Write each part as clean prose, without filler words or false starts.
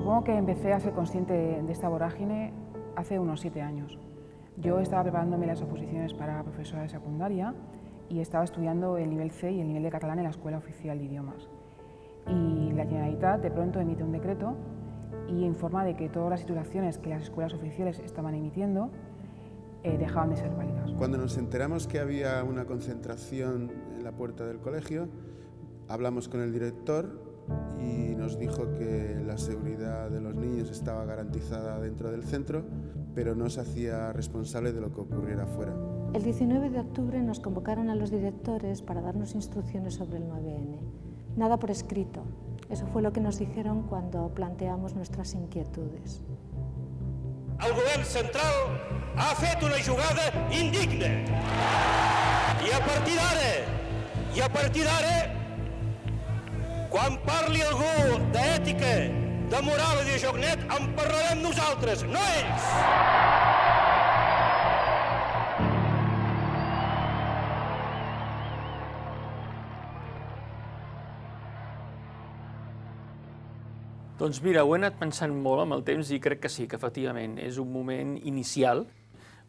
Supongo que empecé a ser consciente de esta vorágine hace unos 7 años. Yo estaba preparándome las oposiciones para profesora de secundaria y estaba estudiando el nivel C y el nivel de catalán en la Escuela Oficial de Idiomas. Y la Generalitat de pronto emite un decreto y informa de que todas las titulaciones que las escuelas oficiales estaban emitiendo dejaban de ser válidas. Cuando nos enteramos que había una concentración en la puerta del colegio, hablamos con el director y nos dijo que la seguridad de los niños estaba garantizada dentro del centro, pero no se hacía responsable de lo que ocurriera fuera. El 19 de octubre nos convocaron a los directores para darnos instrucciones sobre el 9N. Nada por escrito. Eso fue lo que nos dijeron cuando planteamos nuestras inquietudes. El govern central ha fet una jugada indigna i a partir d'ara, quan parli algú d'ètica, de moral i de joc net, en parlarem nosaltres, no ells! Doncs mira, ho he anat pensant molt amb el temps i crec que sí, que efectivament és un moment inicial,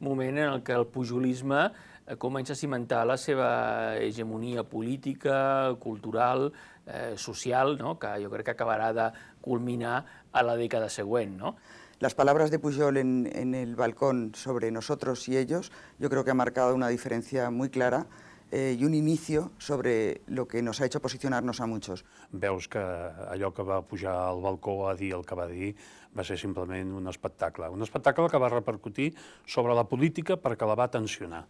moment en el que el pujolisme comença a cimentar la seva hegemonia política, cultural, social, no? Que jo crec que acabarà de culminar a la dècada següent, no? Las palabras de Pujol en el balcón sobre nosotros y ellos, yo creo que ha marcado una diferencia muy clara y un inicio sobre lo que nos ha hecho posicionarnos a muchos. Veus que allò que va pujar al balcó a dir el que va dir va ser simplement un espectacle que va repercutir sobre la política perquè la va tensionar.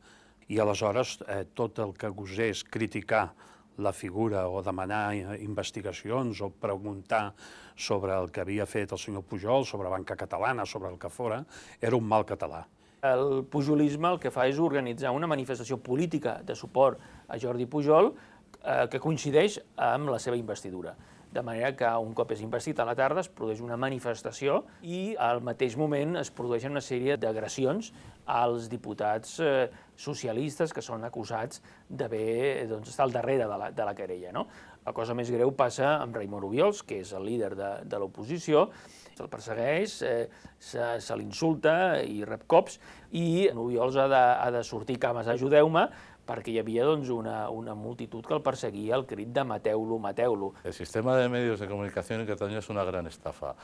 I aleshores tot el que gosés criticar la figura o demanar investigacions o preguntar sobre el que havia fet el senyor Pujol, sobre Banca Catalana, sobre el que fora, era un mal català. El pujolisme el que fa és organitzar una manifestació política de suport a Jordi Pujol que coincideix amb la seva investidura. De manera que un cop és investit a la tarda es produeix una manifestació i al mateix moment es produeixen una sèrie d'agressions als diputats socialistes que són acusats d'haver estat al darrere de la querella. La cosa més greu passa amb Raimon Obiols, que és el líder de l'oposició, se'l persegueix, se l'insulta i rep cops, i Obiols ha de sortir cames, ajudeu-me, perquè hi havia una multitud que el perseguia al crit de mateu-lo, mateu-lo. El sistema de medios de comunicación en Cataluña es una gran estafa.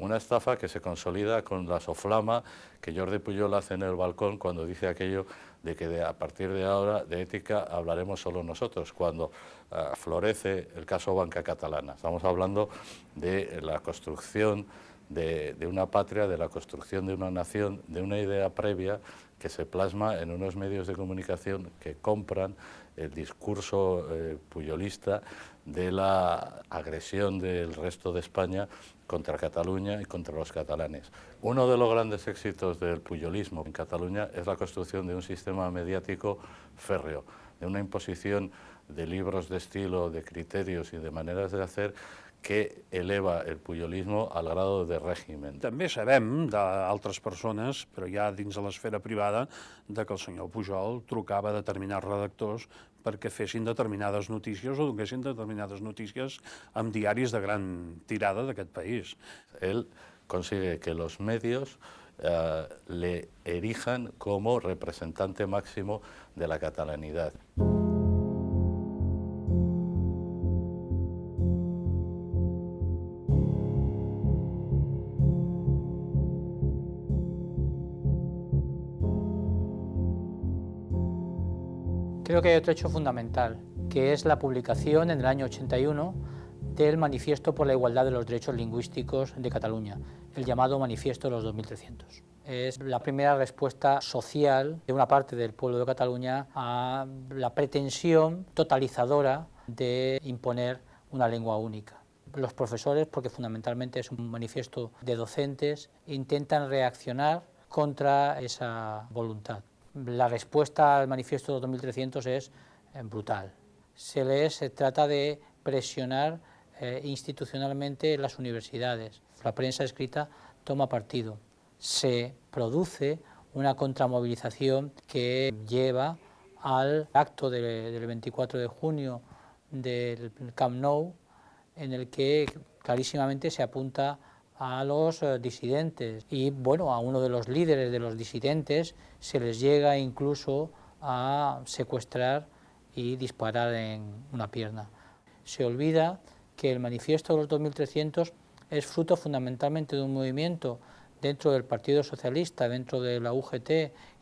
Una estafa que se consolida con la soflama que Jordi Pujol hace en el balcón cuando dice aquello de que a partir de ahora de ética hablaremos solo nosotros, cuando florece el caso Banca Catalana. Estamos hablando de la construcción de una patria, de la construcción de una nación, de una idea previa que se plasma en unos medios de comunicación que compran el discurso pujolista de la agresión del resto de España contra Cataluña y contra los catalanes. Uno de los grandes éxitos del pujolismo en Cataluña es la construcción de un sistema mediático férreo, de una imposición de libros de estilo, de criterios y de maneras de hacer que eleva el pujolismo al grado de régimen. També sabem d'altres persones, però ja dins de l'esfera privada, que el senyor Pujol trucava a determinats redactors perquè fessin determinades notícies o donessin determinades notícies amb diaris de gran tirada d'aquest país. Él consigue que los medios le erijan como representante máximo de la catalanidad. Creo que hay otro hecho fundamental, que es la publicación en el año 81 del Manifiesto por la Igualdad de los Derechos Lingüísticos de Cataluña, el llamado Manifiesto de los 2300. Es la primera respuesta social de una parte del pueblo de Cataluña a la pretensión totalizadora de imponer una lengua única. Los profesores, porque fundamentalmente es un manifiesto de docentes, intentan reaccionar contra esa voluntad. La respuesta al manifiesto de 2300 es brutal. Se trata de presionar institucionalmente las universidades. La prensa escrita toma partido. Se produce una contramovilización que lleva al acto del 24 de junio del Camp Nou, en el que clarísimamente se apunta a los disidentes y bueno, a uno de los líderes de los disidentes se les llega incluso a secuestrar y disparar en una pierna. Se olvida que el manifiesto de los 2300 es fruto fundamentalmente de un movimiento dentro del Partido Socialista, dentro de la UGT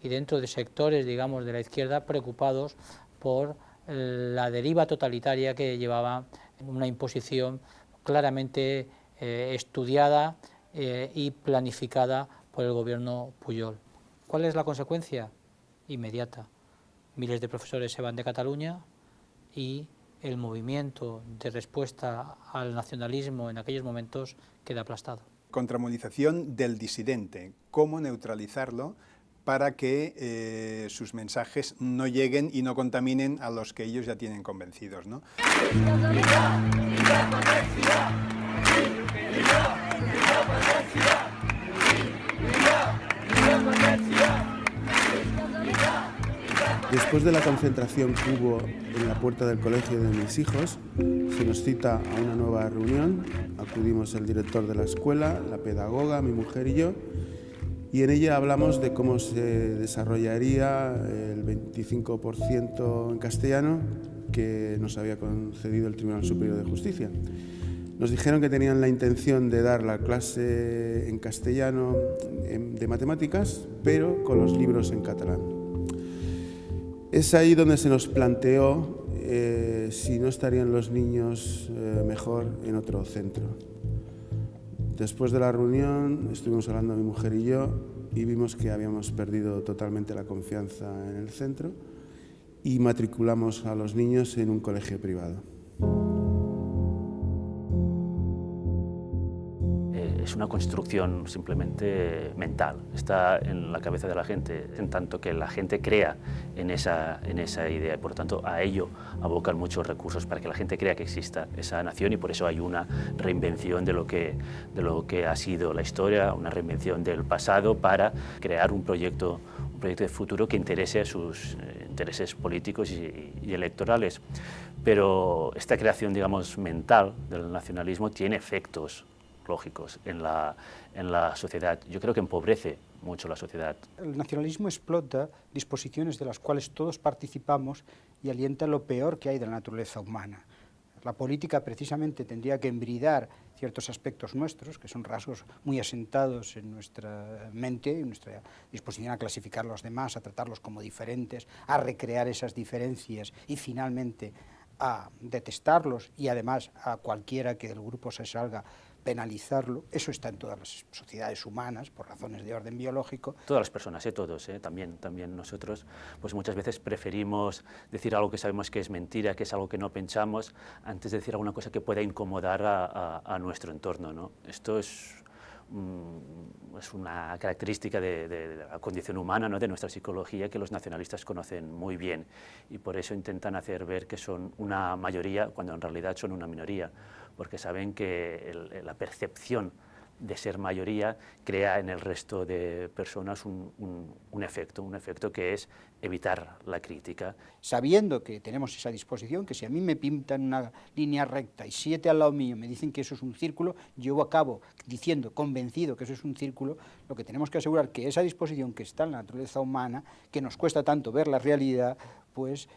y dentro de sectores, digamos, de la izquierda preocupados por la deriva totalitaria que llevaba una imposición claramente estudiada y planificada por el gobierno Pujol. ¿Cuál es la consecuencia? Inmediata. Miles de profesores se van de Cataluña y el movimiento de respuesta al nacionalismo en aquellos momentos queda aplastado. Contramunización del disidente, cómo neutralizarlo para que sus mensajes no lleguen y no contaminen a los que ellos ya tienen convencidos, ¿no? Después de la concentración que hubo en la puerta del colegio de mis hijos, se nos cita a una nueva reunión. Acudimos el director de la escuela, la pedagoga, mi mujer y yo, y en ella hablamos de cómo se desarrollaría el 25% en castellano que nos había concedido el Tribunal Superior de Justicia. Nos dijeron que tenían la intención de dar la clase en castellano de matemáticas, pero con los libros en catalán. Es ahí donde se nos planteó si no estarían los niños mejor en otro centro. Después de la reunión estuvimos hablando mi mujer y yo y vimos que habíamos perdido totalmente la confianza en el centro y matriculamos a los niños en un colegio privado. Es una construcción simplemente mental, está en la cabeza de la gente, en tanto que la gente crea en esa idea y por tanto a ello abocan muchos recursos para que la gente crea que exista esa nación y por eso hay una reinvención de lo que ha sido la historia, una reinvención del pasado para crear un proyecto de futuro que interese a sus intereses políticos y electorales. Pero esta creación, digamos, mental del nacionalismo tiene efectos lógicos en la sociedad. Yo creo que empobrece mucho la sociedad. El nacionalismo explota disposiciones de las cuales todos participamos y alienta lo peor que hay de la naturaleza humana. La política precisamente tendría que embridar ciertos aspectos nuestros, que son rasgos muy asentados en nuestra mente, en nuestra disposición a clasificar a los demás, a tratarlos como diferentes, a recrear esas diferencias y finalmente a detestarlos y además a cualquiera que del grupo se salga penalizarlo. Eso está en todas las sociedades humanas por razones de orden biológico. Todas las personas, todos, también nosotros, pues muchas veces preferimos decir algo que sabemos que es mentira, que es algo que no pensamos, antes de decir alguna cosa que pueda incomodar a nuestro entorno, ¿no? Esto es una característica de la condición humana, ¿no? De nuestra psicología que los nacionalistas conocen muy bien y por eso intentan hacer ver que son una mayoría cuando en realidad son una minoría, porque saben que la percepción de ser mayoría crea en el resto de personas un efecto que es evitar la crítica. Sabiendo que tenemos esa disposición, que si a mí me pintan una línea recta y 7 al lado mío me dicen que eso es un círculo, yo acabo diciendo, convencido que eso es un círculo, lo que tenemos que asegurar que esa disposición que está en la naturaleza humana, que nos cuesta tanto ver la realidad, pues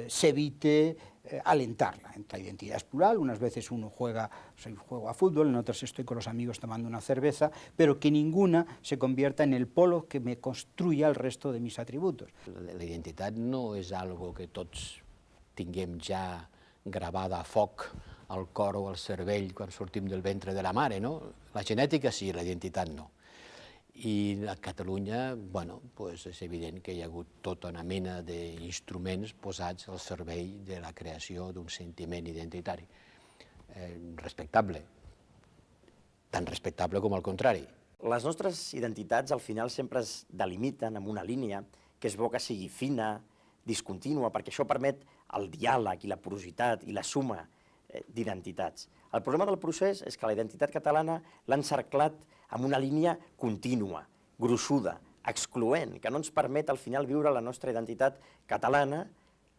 se evite alentarla. La identidad es plural, unas veces uno juego a fútbol, en otras estoy con los amigos tomando una cerveza, pero que ninguna se convierta en el polo que me construya el resto de mis atributos. La identitat no és algo que tots tinguem ja gravada a foc al cor o al cervell quan sortim del ventre de la mare, no? La genètica sí, la identitat no. I a Catalunya, bueno, pues és evident que hi ha hagut tota una mena d'instruments posats al servei de la creació d'un sentiment identitari. Respectable, tan respectable com el contrari. Les nostres identitats al final sempre es delimiten amb una línia que és bo que sigui fina, discontínua, perquè això permet el diàleg i la porositat i la suma d'identitats. El problema del procés és que la identitat catalana l'ha encerclat amb una línia contínua, gruixuda, excloent, que no ens permet al final viure la nostra identitat catalana,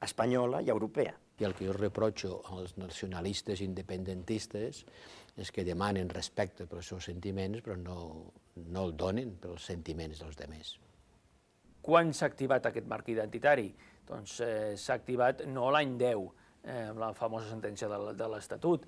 espanyola i europea. i el que jo reprocho als nacionalistes independentistes és que demanen respecte pels seus sentiments però no el donen pels sentiments dels altres. Quan s'ha activat aquest marc identitari? Doncs s'ha activat no l'any 10, amb la famosa sentència de l'Estatut,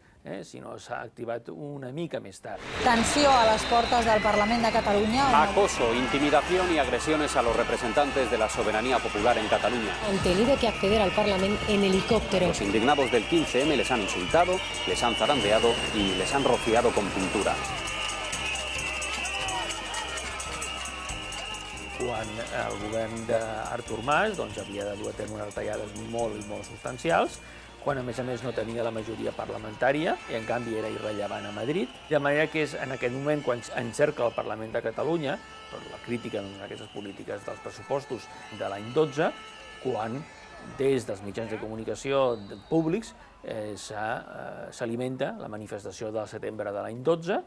sinó s'ha activat una mica més tard. Tensió a les portes del Parlament de Catalunya. Acoso, intimidación y agresiones a los representantes de la soberanía popular en Cataluña. Han tenido que acceder al Parlamento en helicóptero. Los indignados del 15M les han insultado, les han zarandeado y les han rociado con pintura. Quan el govern d'Artur Mas havia de dur a terme unes retallades molt i molt substancials, quan a més no tenia la majoria parlamentària i en canvi era irrellevant a Madrid. De manera que és en aquest moment quan encercla el Parlament de Catalunya, per la crítica d'aquestes polítiques dels pressupostos de l'any 12, quan des dels mitjans de comunicació públics s'alimenta la manifestació del setembre de l'any 12,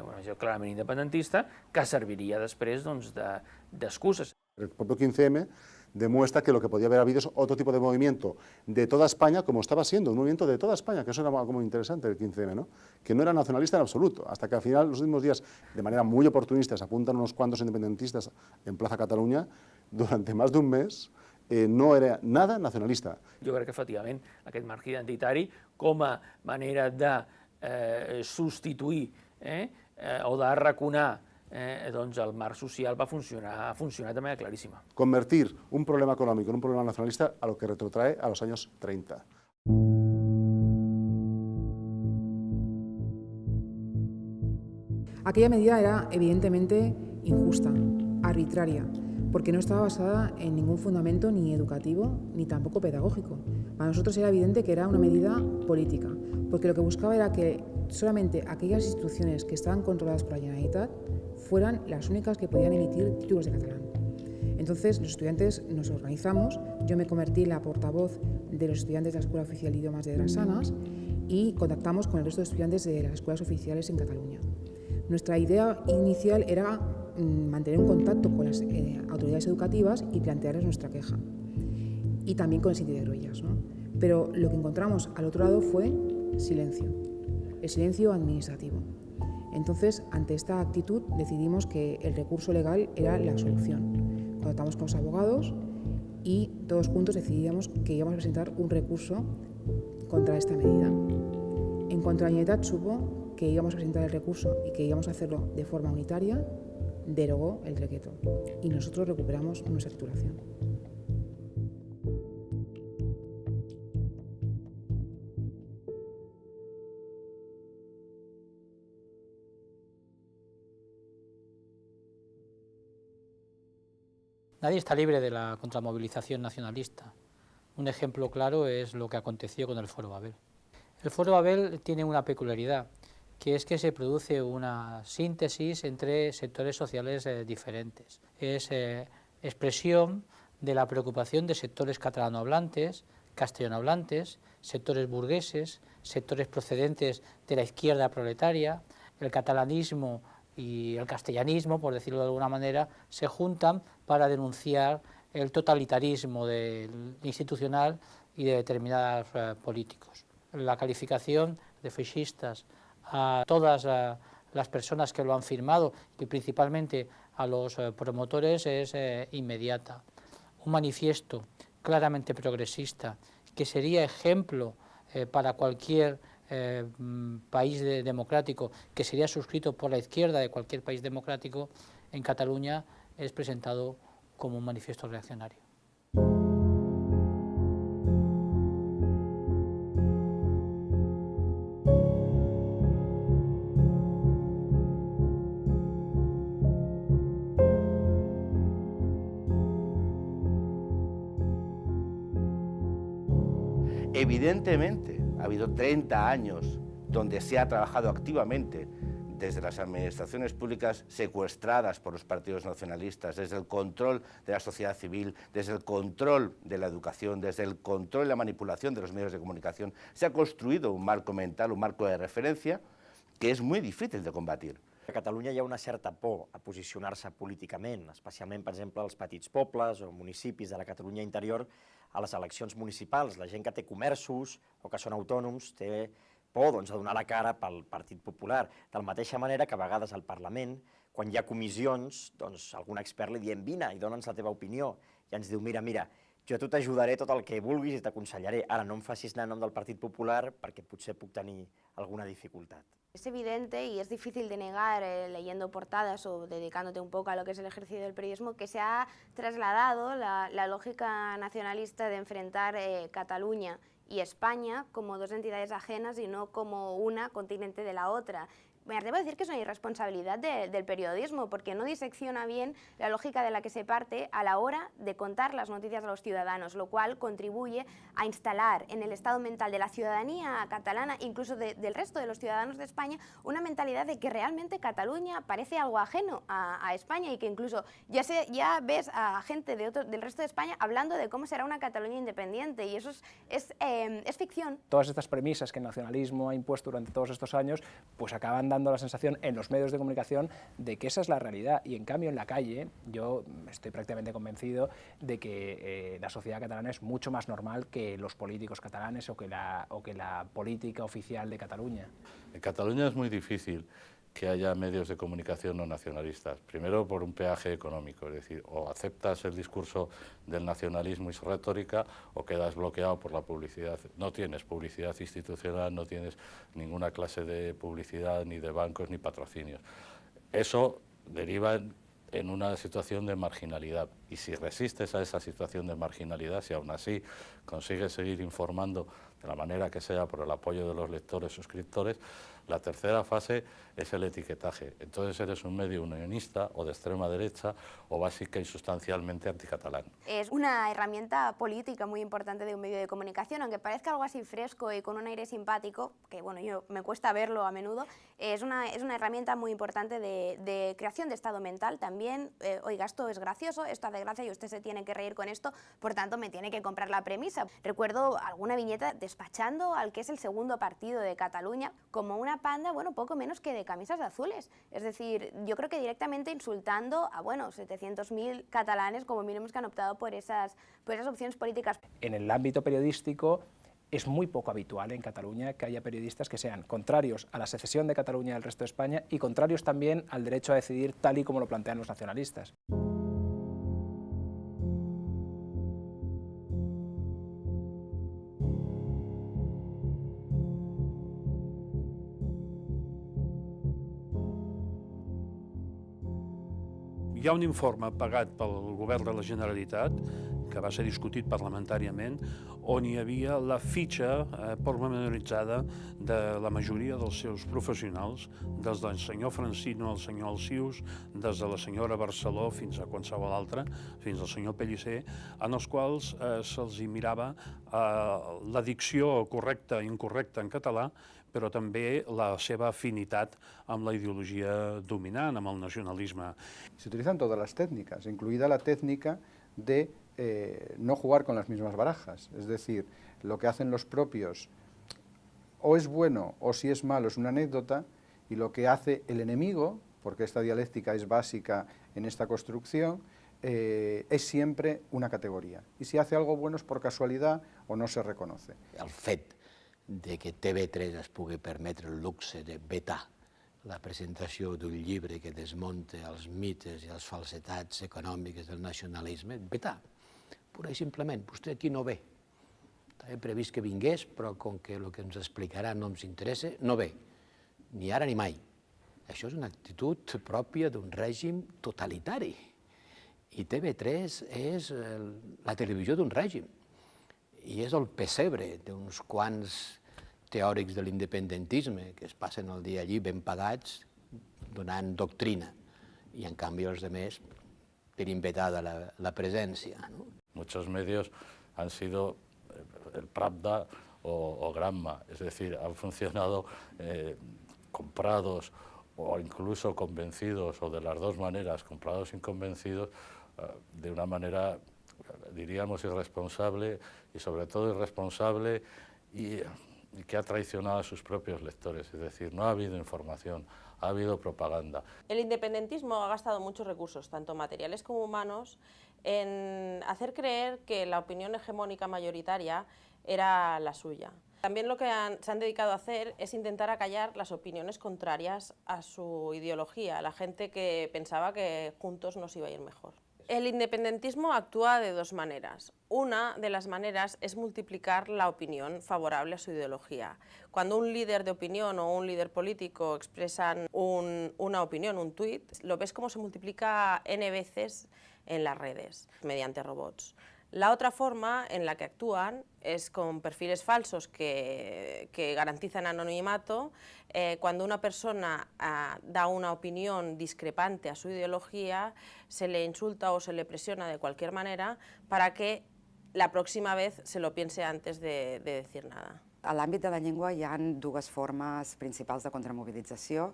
una clarament independentista, que serviria després d'excuses. El propio 15M demuestra que lo que podía haber habido es otro tipo de movimiento de toda España, como estaba siendo, un movimiento de toda España, que eso era algo muy interesante el 15M, ¿no? Que no era nacionalista en absoluto, hasta que al final, los últimos días, de manera muy oportunista, se apuntan unos cuantos independentistas en Plaza Catalunya, durante más de un mes, no era nada nacionalista. Jo crec que, efectivament, aquest marc identitari, com a manera de substituir o d'arraconar el marc social ha funcionat de manera claríssima. Convertir un problema económico en un problema nacionalista a lo que retrotrae a los años 30. Aquella medida era evidentemente injusta, arbitraria, porque no estaba basada en ningún fundamento ni educativo ni tampoco pedagógico. Para nosotros era evidente que era una medida política, porque lo que buscaba era que solamente aquellas instituciones que estaban controladas por la Generalitat fueran las únicas que podían emitir títulos de catalán. Entonces los estudiantes nos organizamos, yo me convertí en la portavoz de los estudiantes de la Escuela Oficial de Idiomas de Drassanes y contactamos con el resto de estudiantes de las escuelas oficiales en Cataluña. Nuestra idea inicial era mantener un contacto con las autoridades educativas y plantearles nuestra queja. Y también con el Síndic de Greuges, ¿no? Pero lo que encontramos al otro lado fue silencio, el silencio administrativo. Entonces, ante esta actitud, decidimos que el recurso legal era la solución. Contactamos con los abogados y todos juntos decidíamos que íbamos a presentar un recurso contra esta medida. En cuanto la Generalitat supo que íbamos a presentar el recurso y que íbamos a hacerlo de forma unitaria, derogó el decreto y nosotros recuperamos nuestra titulación. Nadie está libre de la contramovilización nacionalista. Un ejemplo claro es lo que aconteció con el Foro Babel. El Foro Babel tiene una peculiaridad, que es que se produce una síntesis entre sectores sociales diferentes. Es expresión de la preocupación de sectores catalanohablantes, castellanohablantes, sectores burgueses, sectores procedentes de la izquierda proletaria. El catalanismo y el castellanismo, por decirlo de alguna manera, se juntan para denunciar el totalitarismo institucional y de determinados políticos. La calificación de fascistas a todas las personas que lo han firmado y principalmente a los promotores es inmediata. Un manifiesto claramente progresista que sería ejemplo para cualquier país democrático, que sería suscrito por la izquierda de cualquier país democrático, en Cataluña es presentado como un manifiesto reaccionario. Evidentemente, ha habido 30 años donde se ha trabajado activamente desde las administraciones públicas secuestradas por los partidos nacionalistas, desde el control de la sociedad civil, desde el control de la educación, desde el control y la manipulación de los medios de comunicación. Se ha construido un marco mental, un marco de referencia que es muy difícil de combatir. A Catalunya hi ha una certa por a posicionar-se políticament, especialment, per exemple, als petits pobles o municipis de la Catalunya interior a les eleccions municipals. La gent que té comerços o que són autònoms té por doncs, de donar la cara pel Partit Popular. De la mateixa manera que a vegades al Parlament, quan hi ha comissions, doncs algun expert li diem vine i dona'ns la teva opinió. I ens diu, mira, jo a tu t'ajudaré tot el que vulguis i t'aconsellaré. Ara no em facis anar en nom del Partit Popular perquè potser puc tenir alguna dificultad. Es evidente y es difícil de negar, leyendo portadas o dedicándote un poco a lo que es el ejercicio del periodismo, que se ha trasladado la lógica nacionalista de enfrentar Cataluña y España como dos entidades ajenas y no como una continente de la otra. Me atrevo a decir que es una irresponsabilidad del periodismo, porque no disecciona bien la lógica de la que se parte a la hora de contar las noticias a los ciudadanos, lo cual contribuye a instalar en el estado mental de la ciudadanía catalana, incluso del resto de los ciudadanos de España, una mentalidad de que realmente Cataluña parece algo ajeno a España y que incluso ya ves a gente del resto de España hablando de cómo será una Cataluña independiente, y eso es ficción. Todas estas premisas que el nacionalismo ha impuesto durante todos estos años, pues acaban dando la sensación en los medios de comunicación de que esa es la realidad, y en cambio en la calle yo estoy prácticamente convencido de que la sociedad catalana es mucho más normal que los políticos catalanes o que la política oficial de Cataluña. En Cataluña es muy difícil que haya medios de comunicación no nacionalistas. Primero por un peaje económico, es decir, o aceptas el discurso del nacionalismo y su retórica o quedas bloqueado por la publicidad. No tienes publicidad institucional, no tienes ninguna clase de publicidad, ni de bancos, ni patrocinios. Eso deriva en una situación de marginalidad, y si resistes a esa situación de marginalidad, si aún así consigues seguir informando de la manera que sea por el apoyo de los lectores, suscriptores, la tercera fase es el etiquetaje. Entonces eres un medio unionista o de extrema derecha o básica y sustancialmente anticatalán. Es una herramienta política muy importante de un medio de comunicación, aunque parezca algo así fresco y con un aire simpático, que bueno, me cuesta verlo a menudo, es una herramienta muy importante de creación de estado mental también. Oiga, esto es gracioso, esto hace gracia y usted se tiene que reír con esto, por tanto me tiene que comprar la premisa. Recuerdo alguna viñeta despachando al que es el segundo partido de Cataluña como una panda, bueno, poco menos que de camisas azules. Es decir, yo creo que directamente insultando a, bueno, 700.000 catalanes como mínimo que han optado por esas opciones políticas. En el ámbito periodístico es muy poco habitual en Cataluña que haya periodistas que sean contrarios a la secesión de Cataluña del resto de España y contrarios también al derecho a decidir tal y como lo plantean los nacionalistas. Hi ha un informe pagat pel govern de la Generalitat, que va ser discutit parlamentàriament, on hi havia la fitxa pormenoritzada de la majoria dels seus professionals, des del senyor Francino al senyor Alsius, des de la senyora Barceló fins a qualsevol altre, fins al senyor Pellicer, en els quals se'ls mirava la dicció correcta i incorrecta en català, però també la seva afinitat amb la ideologia dominant, amb el nacionalisme. Se utilizan todas las técnicas, incluida la técnica de no jugar con las mismas barajas. Es decir, lo que hacen los propios o es bueno o si es malo es una anécdota, y lo que hace el enemigo, porque esta dialéctica es básica en esta construcción, es siempre una categoría. Y si hace algo bueno es por casualidad o no se reconoce. El fet de que TV3 es pugui permetre el luxe de vetar la presentació d'un llibre que desmunta els mites i les falsetats econòmiques del nacionalisme, vetar, pura i simplement. Vostè aquí no ve. Estava previst que vingués, però com que el que ens explicarà no ens interessa, no ve, ni ara ni mai. Això és una actitud pròpia d'un règim totalitari. I TV3 és la televisió d'un règim. I és el pessebre d'uns quants teòrics de l'independentisme que es passen el dia allí ben pagats donant doctrina, i en canvi els altres tenen vetada la presència. Muchos medios han sido el Pravda o Gramma, es decir, han funcionado comprados o incluso convencidos, o de las dos maneras, comprados y convencidos, de una manera, diríamos, irresponsable, y sobre todo irresponsable y que ha traicionado a sus propios lectores. Es decir, no ha habido información, ha habido propaganda. El independentismo ha gastado muchos recursos, tanto materiales como humanos, en hacer creer que la opinión hegemónica mayoritaria era la suya. También lo que se han dedicado a hacer es intentar acallar las opiniones contrarias a su ideología, la gente que pensaba que juntos nos iba a ir mejor. El independentismo actúa de dos maneras. Una de las maneras es multiplicar la opinión favorable a su ideología. Cuando un líder de opinión o un líder político expresan una opinión, un tuit, lo ves como se multiplica n veces en las redes, mediante robots. La otra forma en la que actúan es con perfiles falsos que garantizan anonimato. Cuando una persona da una opinión discrepante a su ideología, se le insulta o se le presiona de cualquier manera para que la próxima vez se lo piense antes de decir nada. A l'àmbit de la llengua hi ha dues formes principals de contramobilització.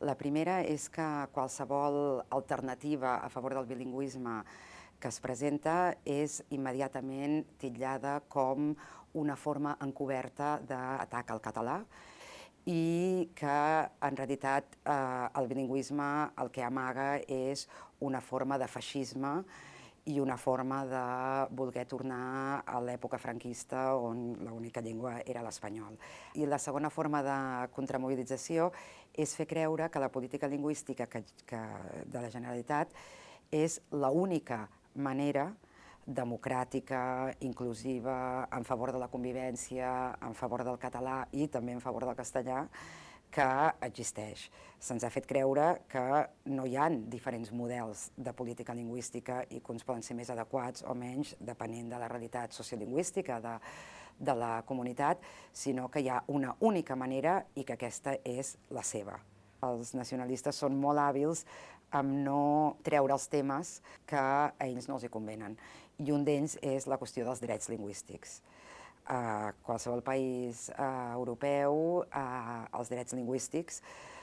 La primera és que qualsevol alternativa a favor del bilingüisme que es presenta és immediatament titllada com una forma encoberta d'atac al català i que en realitat el bilingüisme el que amaga és una forma de feixisme i una forma de voler tornar a l'època franquista on l'única llengua era l'espanyol. I la segona forma de contramobilització és fer creure que la política lingüística de la Generalitat és l'única manera democràtica, inclusiva, en favor de la convivència, en favor del català i també en favor del castellà, que existeix. Se'ns ha fet creure que no hi ha diferents models de política lingüística i que uns poden ser més adequats o menys depenent de la realitat sociolingüística de la comunitat, sinó que hi ha una única manera i que aquesta és la seva. Els nacionalistes són molt hàbils amb no treure els temes que a ells no els hi convenen. I un d'ells és la qüestió dels drets lingüístics. A qualsevol país europeu, els drets lingüístics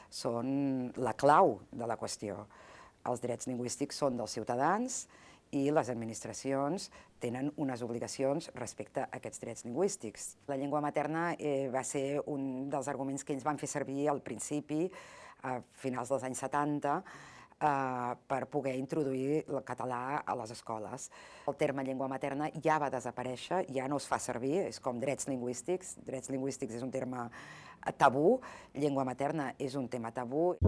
són la clau de la qüestió. Els drets lingüístics són dels ciutadans i les administracions tenen unes obligacions respecte a aquests drets lingüístics. La llengua materna va ser un dels arguments que ells van fer servir al principi, a finals dels anys 70, per poder introduir el català a les escoles. El terme llengua materna ja va desaparèixer, ja no es fa servir, és com drets lingüístics. Drets lingüístics és un terme tabú, llengua materna és un tema tabú.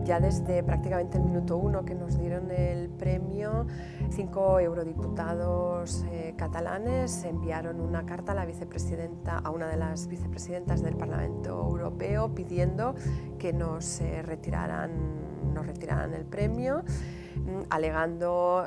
Ya desde prácticamente el minuto 1 que nos dieron el premio, 5 eurodiputados catalanes enviaron una carta a la vicepresidenta, a una de las vicepresidentas del Parlamento Europeo, pidiendo que nos retiraran el premio, alegando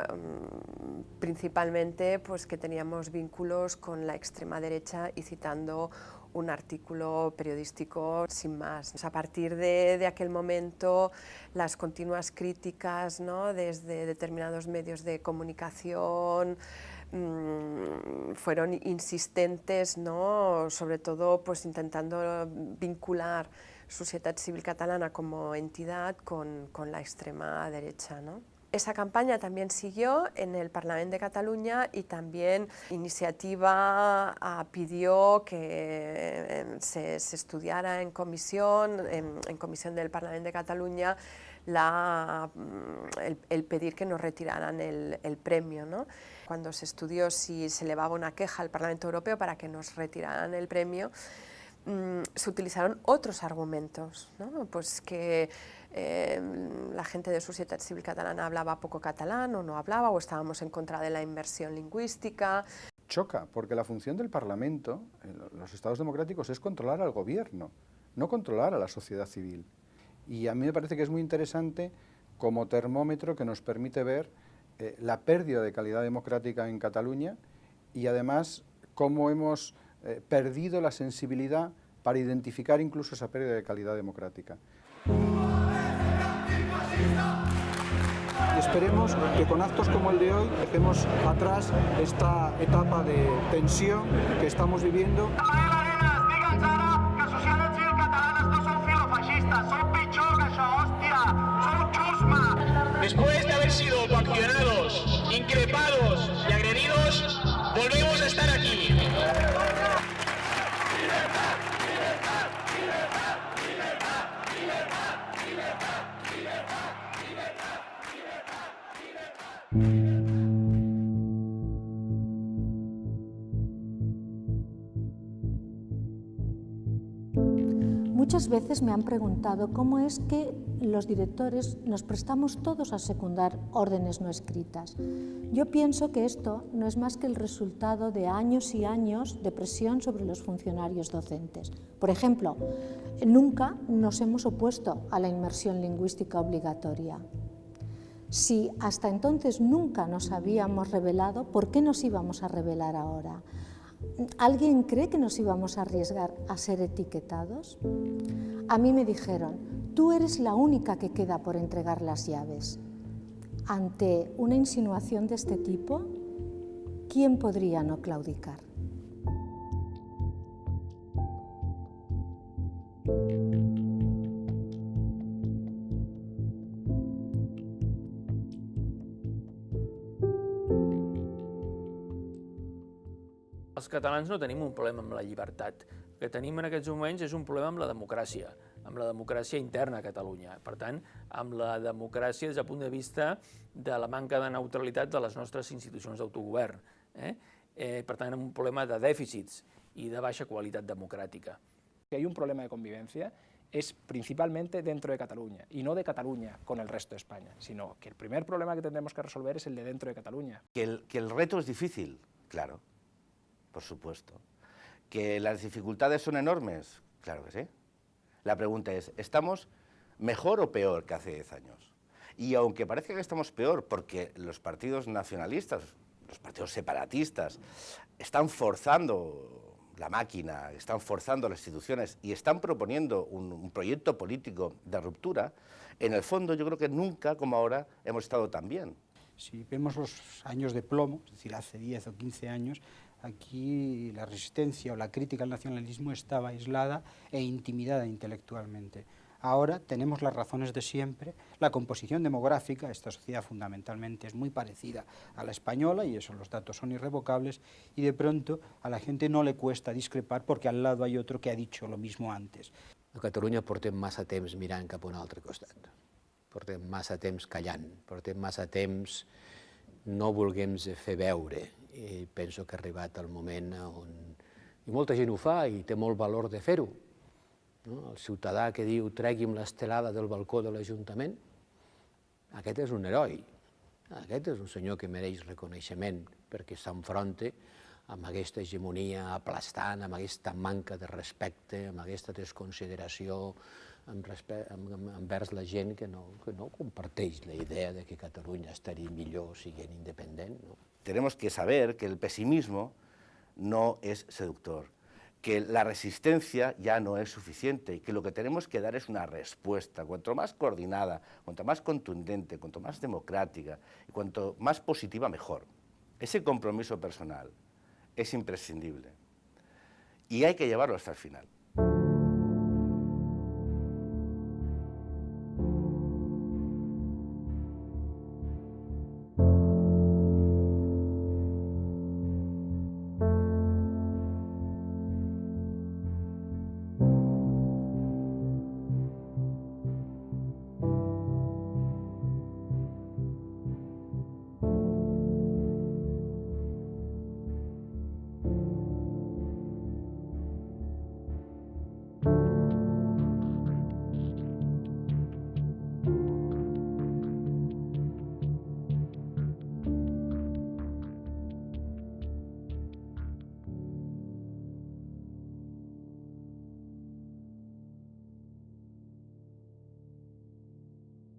principalmente pues, que teníamos vínculos con la extrema derecha y citando un artículo periodístico sin más. A partir de aquel momento, las continuas críticas, ¿no?, desde determinados medios de comunicación fueron insistentes, ¿no?, sobre todo pues, intentando vincular Societat Civil Catalana como entidad con la extrema derecha, ¿no? Esa campaña también siguió en el Parlamento de Cataluña y también Iniciativa pidió que se estudiara en comisión del Parlamento de Cataluña el pedir que nos retiraran el premio, ¿no? Cuando se estudió si se elevaba una queja al Parlamento Europeo para que nos retiraran el premio, se utilizaron otros argumentos, ¿no? Pues que la gente de Societat Civil Catalana hablaba poco catalán o no hablaba, o estábamos en contra de la inversión lingüística. Choca, porque la función del Parlamento, en los Estados democráticos, es controlar al gobierno, no controlar a la sociedad civil. Y a mí me parece que es muy interesante como termómetro que nos permite ver la pérdida de calidad democrática en Cataluña y además cómo hemos perdido la sensibilidad para identificar incluso esa pérdida de calidad democrática. Y esperemos que con actos como el de hoy dejemos atrás esta etapa de tensión que estamos viviendo. Después de haber sido coaccionados, increpados y agredidos, volvemos a estar aquí. Muchas veces me han preguntado cómo es que los directores nos prestamos todos a secundar órdenes no escritas. Yo pienso que esto no es más que el resultado de años y años de presión sobre los funcionarios docentes. Por ejemplo, nunca nos hemos opuesto a la inmersión lingüística obligatoria. Si hasta entonces nunca nos habíamos rebelado, ¿por qué nos íbamos a rebelar ahora? ¿Alguien cree que nos íbamos a arriesgar a ser etiquetados? A mí me dijeron, tú eres la única que queda por entregar las llaves. Ante una insinuación de este tipo, ¿quién podría no claudicar? Els catalans no tenim un problema amb la llibertat. El que tenim en aquests moments és un problema amb la democràcia interna a Catalunya. Per tant, amb la democràcia des del punt de vista de la manca de neutralitat de les nostres institucions d'autogovern. Per tant, un problema de dèficits y de baixa qualitat democràtica. Si hay un problema de convivencia es principalmente dentro de Cataluña, y no de Cataluña con el resto de España, sino que el primer problema que tendremos que resolver es el de dentro de Cataluña. Que el reto es difícil, claro. Por supuesto. ¿Que las dificultades son enormes? Claro que sí. La pregunta es, ¿estamos mejor o peor que hace 10 años? Y aunque parezca que estamos peor porque los partidos nacionalistas, los partidos separatistas, están forzando la máquina, están forzando las instituciones y están proponiendo un proyecto político de ruptura, en el fondo yo creo que nunca como ahora hemos estado tan bien. Si vemos los años de plomo, es decir, hace 10 o 15 años, aquí la resistencia o la crítica al nacionalismo estaba aislada e intimidada intelectualmente. Ahora tenemos las razones de siempre, la composición demográfica, esta sociedad fundamentalmente es muy parecida a la española, y eso los datos son irrevocables, y de pronto a la gente no le cuesta discrepar porque al lado hay otro que ha dicho lo mismo antes. A Catalunya portem massa temps mirant cap a un altre costat, portem massa temps callant, portem massa temps no volguem fer veure, i penso que ha arribat el moment on... I molta gent ho fa i té molt valor de fer-ho. El ciutadà que diu tregui'm l'estelada del balcó de l'Ajuntament, aquest és un heroi, aquest és un senyor que mereix reconeixement perquè s'enfronta amb aquesta hegemonia aplastant, amb aquesta manca de respecte, amb aquesta desconsideració envers la gent que no comparteix la idea de que Catalunya estaria millor siguent independent. Tenemos que saber que el pesimismo no es seductor, que la resistencia ya no es suficiente y que lo que tenemos que dar es una respuesta, cuanto más coordinada, cuanto más contundente, cuanto más democrática y cuanto más positiva, mejor. Ese compromiso personal es imprescindible y hay que llevarlo hasta el final.